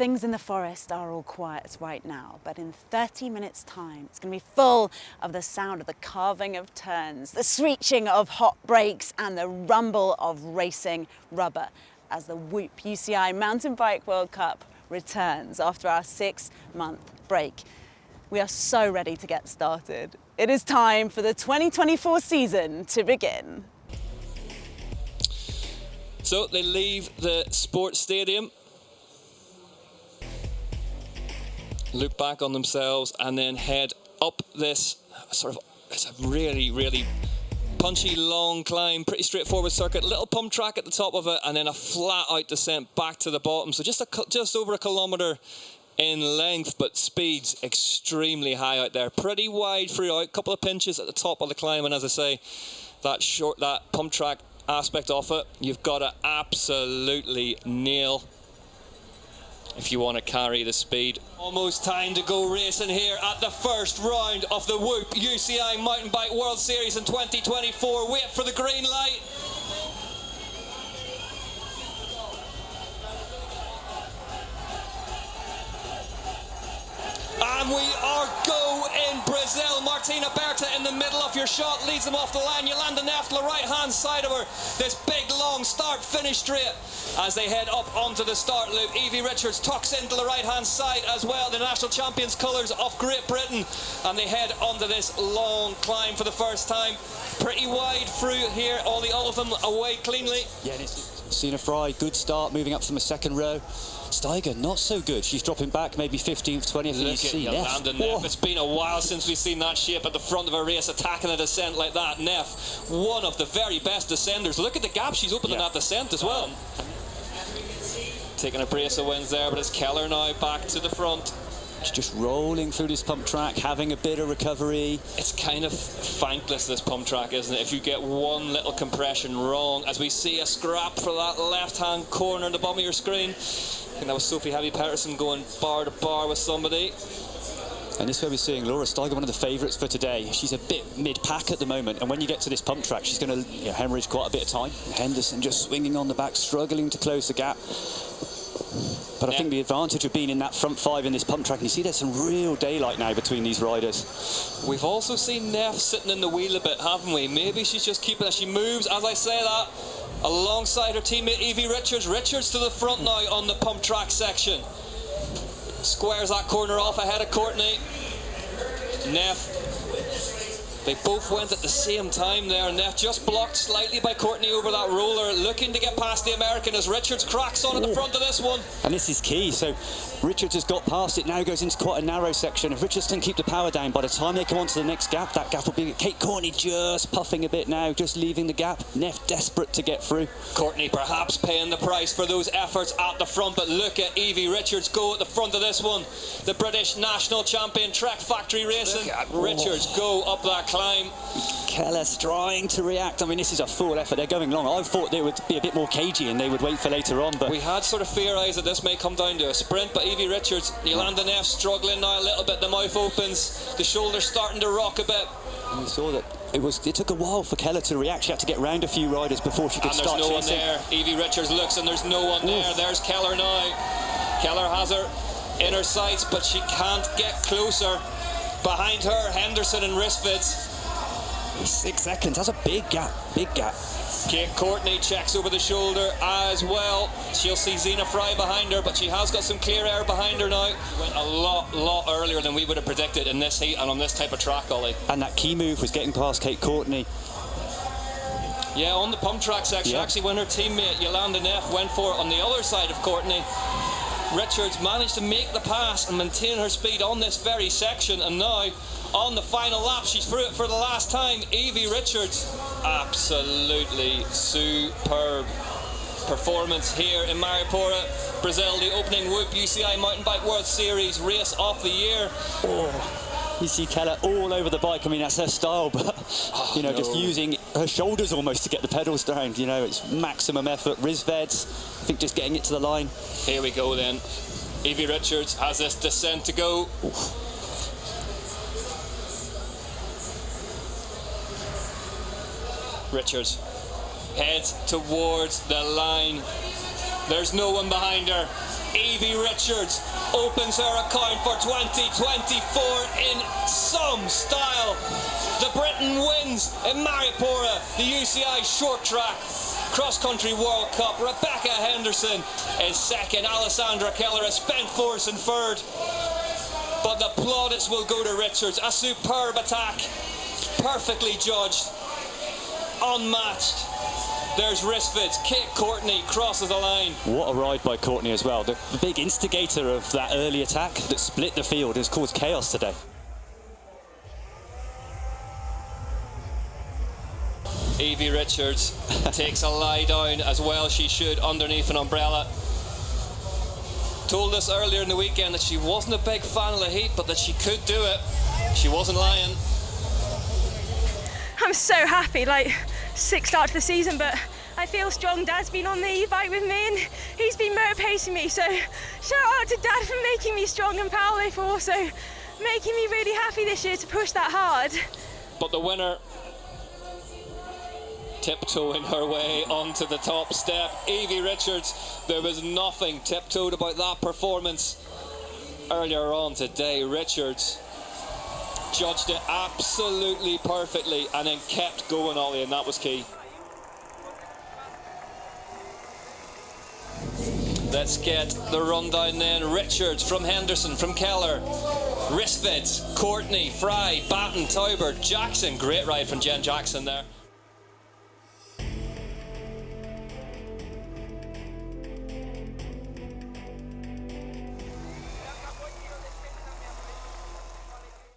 things in the forest are all quiet right now, but in 30 minutes time, it's going to be full of the sound of the carving of turns, the screeching of hot brakes, and the rumble of racing rubber as the Whoop UCI Mountain Bike World Cup returns after our 6-month break. We are so ready to get started. It is time for the 2024 season to begin. So they leave the sports stadium, look back on themselves, and then head up this it's a really punchy long climb, pretty straightforward circuit, little pump track at the top of it, and then a flat out descent back to the bottom. So just over a kilometre in length, but speeds extremely high out there. Pretty wide throughout, couple of pinches at the top of the climb, and as I say, that pump track aspect of it, you've got to absolutely nail if you want to carry the speed. Almost time to go racing here at the first round of the Whoop UCI Mountain Bike World Series in 2024. Wait for the green light. And we are go in Brazil. Martina Berta in the middle of your shot, leads them off the line. Yolanda Neff to the right-hand side of her. This big, long start-finish straight as they head up onto the start loop. Evie Richards tucks into the right-hand side as well, the national champions colours of Great Britain. And they head onto this long climb for the first time. Pretty wide through here, all of them away cleanly. Yeah, and it's Sina Fry, good start, moving up from the second row. Steiger, not so good. She's dropping back, maybe 15th, 20th. Look at Yolanda Neff. It's been a while since we've seen that shape at the front of a race, attacking a descent like that. Neff, one of the very best descenders. Look at the gap she's opening that descent as well. Taking a brace of wins there, but it's Keller now back to the front. She's just rolling through this pump track, having a bit of recovery. It's kind of thankless, this pump track, isn't it? If you get one little compression wrong, as we see a scrap for that left-hand corner in the bottom of your screen. I think that was Sophie Heavy-Pettersson going bar to bar with somebody. And this is where we're seeing Laura Steiger, one of the favourites for today. She's a bit mid-pack at the moment, and when you get to this pump track, she's going to hemorrhage quite a bit of time. Henderson just swinging on the back, struggling to close the gap. But I think the advantage of being in that front five in this pump track, and you see there's some real daylight now between these riders. We've also seen Neff sitting in the wheel a bit, haven't we? Maybe she's just keeping as she moves, as I say that, alongside her teammate Evie Richards. Richards to the front now on the pump track section. Squares that corner off ahead of Courtney. Neff. They both went at the same time there. Neff just blocked slightly by Courtney over that roller, looking to get past the American as Richards cracks on at the front of this one. And this is key. So Richards has got past it, now goes into quite a narrow section. If Richards can keep the power down, by the time they come on to the next gap, that gap will be Kate Courtney just puffing a bit now, just leaving the gap. Neff desperate to get through. Courtney perhaps paying the price for those efforts at the front, but look at Evie Richards go at the front of this one. The British national champion, Trek Factory Racing. Richards go up that climb. Keller's trying to react. I mean, this is a full effort. They're going long. I thought they would be a bit more cagey and they would wait for later on, but we had sort of theorised that this may come down to a sprint, but Evie Richards, Yolanda Neff struggling now a little bit. The mouth opens, the shoulder's starting to rock a bit. And we saw that it took a while for Keller to react. She had to get round a few riders before she could start chasing. And there's no one there. Evie Richards looks and there's no one there. There's Keller now. Keller has her in her sights, but she can't get closer. Behind her, Henderson and Risvids. 6 seconds, that's a big gap, big gap. Kate Courtney checks over the shoulder as well. She'll see Zina Fry behind her, but she has got some clear air behind her now. Went a lot earlier than we would have predicted in this heat and on this type of track, Ollie. And that key move was getting past Kate Courtney. Yeah, on the pump track section, actually when her teammate Yolanda Neff went for it on the other side of Courtney, Richards managed to make the pass and maintain her speed on this very section, and now on the final lap she's through it for the last time. Evie Richards, absolutely superb performance here in Mairipora, Brazil, the opening Whoop UCI Mountain Bike World Series race of the year. You see Keller all over the bike. I mean, that's her style, but just using her shoulders almost to get the pedals down. You know, it's maximum effort. Risvids, I think, just getting it to the line. Here we go then. Evie Richards has this descent to go. Richards heads towards the line. There's no one behind her. Evie Richards opens her account for 2024 in some style. The Britain wins in Mairipora, the UCI Short Track Cross-country World Cup. Rebecca Henderson is second. Alessandra Keller has spent fourth and third. But the plaudits will go to Richards. A superb attack. Perfectly judged. Unmatched. There's Risford. Kate Courtney crosses the line. What a ride by Courtney as well. The big instigator of that early attack that split the field has caused chaos today. Evie Richards takes a lie down, as well she should, underneath an umbrella. Told us earlier in the weekend that she wasn't a big fan of the heat, but that she could do it. She wasn't lying. I'm so happy, like, sick start to the season, but I feel strong. Dad's been on the e-bike with me and he's been motivating me, so shout out to Dad for making me strong and Paolo for also making me really happy this year to push that hard. But the winner tiptoeing her way onto the top step, Evie Richards. There was nothing tiptoed about that performance earlier on today. Richards judged it absolutely perfectly and then kept going, Ollie, and that was key. Let's get the rundown then. Richards from Henderson, from Keller, Risford, Courtney, Fry, Batten, Taubert, Jackson. Great ride from Jen Jackson there.